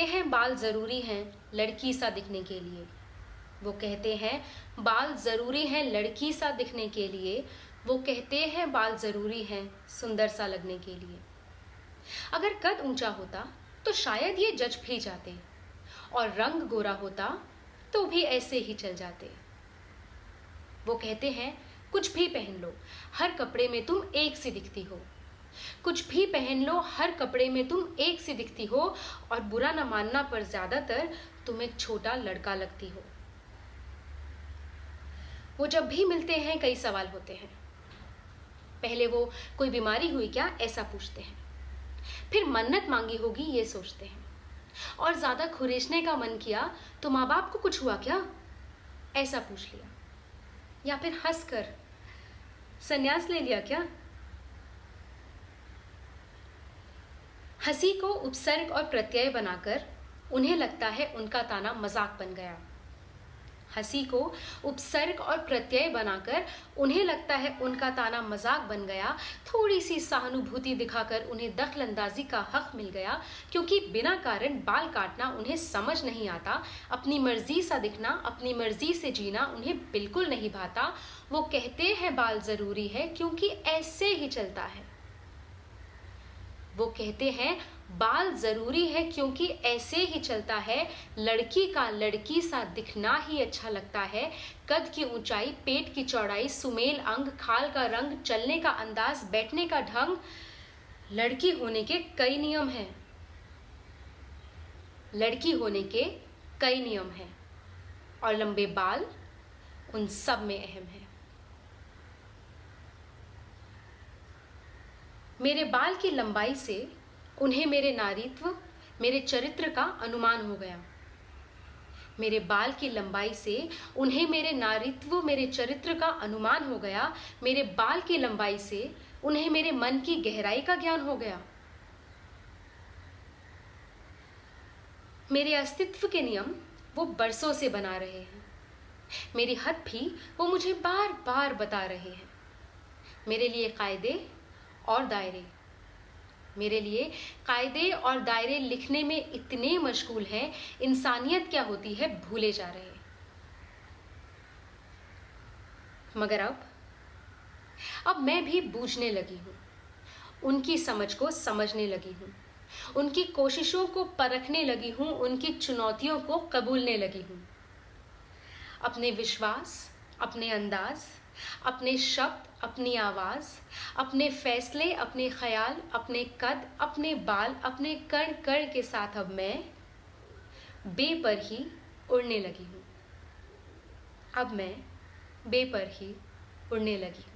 हैं बाल ज़रूरी हैं लड़की सा दिखने के लिए। वो कहते हैं बाल ज़रूरी हैं लड़की सा दिखने के लिए। वो कहते हैं बाल ज़रूरी हैं सुंदर सा लगने के लिए। अगर कद ऊंचा होता तो शायद ये जज भी जाते, और रंग गोरा होता तो भी ऐसे ही चल जाते। वो कहते हैं कुछ भी पहन लो, हर कपड़े में तुम एक सी दिखती हो। कुछ भी पहन लो, हर कपड़े में तुम एक सी दिखती हो, और बुरा न मानना पर ज्यादातर तुम एक छोटा लड़का लगती हो। वो जब भी मिलते हैं कई सवाल होते हैं। पहले वो कोई बीमारी हुई क्या ऐसा पूछते हैं, फिर मन्नत मांगी होगी ये सोचते हैं, और ज्यादा खुरेशने का मन किया तो माँ बाप को कुछ हुआ क्या ऐसा पूछ लिया, या फिर हंसकर संन्यास ले लिया क्या। हंसी को उपसर्ग और प्रत्यय बनाकर उन्हें लगता है उनका ताना मजाक बन गया। हंसी को उपसर्ग और प्रत्यय बनाकर उन्हें लगता है उनका ताना मजाक बन गया। थोड़ी सी सहानुभूति दिखाकर उन्हें दखलंदाजी का हक मिल गया, क्योंकि बिना कारण बाल काटना उन्हें समझ नहीं आता। अपनी मर्जी सा दिखना, अपनी मर्जी से जीना उन्हें बिल्कुल नहीं भाता। वो कहते हैं बाल जरूरी है क्योंकि ऐसे ही चलता है। वो कहते हैं बाल जरूरी है क्योंकि ऐसे ही चलता है। लड़की का लड़की सा दिखना ही अच्छा लगता है। कद की ऊंचाई, पेट की चौड़ाई, सुमेल अंग, खाल का रंग, चलने का अंदाज, बैठने का ढंग, लड़की होने के कई नियम हैं। लड़की होने के कई नियम हैं, और लंबे बाल उन सब में अहम है। मेरे बाल की लंबाई से उन्हें मेरे नारीत्व, मेरे चरित्र का अनुमान हो गया। मेरे बाल की लंबाई से उन्हें मेरे नारीत्व, मेरे चरित्र का अनुमान हो गया। मेरे बाल की लंबाई से उन्हें मेरे मन की गहराई का ज्ञान हो गया। मेरे अस्तित्व के नियम वो बरसों से बना रहे हैं। मेरी हद भी वो मुझे बार बार बता रहे हैं। मेरे लिए कायदे और दायरे, मेरे लिए कायदे और दायरे लिखने में इतने मशगूल हैं, इंसानियत क्या होती है भूले जा रहे हैं। मगर अब मैं भी बूझने लगी हूं, उनकी समझ को समझने लगी हूं, उनकी कोशिशों को परखने लगी हूं, उनकी चुनौतियों को कबूलने लगी हूं। अपने विश्वास, अपने अंदाज, अपने शब्द, अपनी आवाज, अपने फैसले, अपने ख्याल, अपने कद, अपने बाल, अपने कण कण के साथ अब मैं बेपर ही उड़ने लगी हूं। अब मैं बेपर ही उड़ने लगी हूं।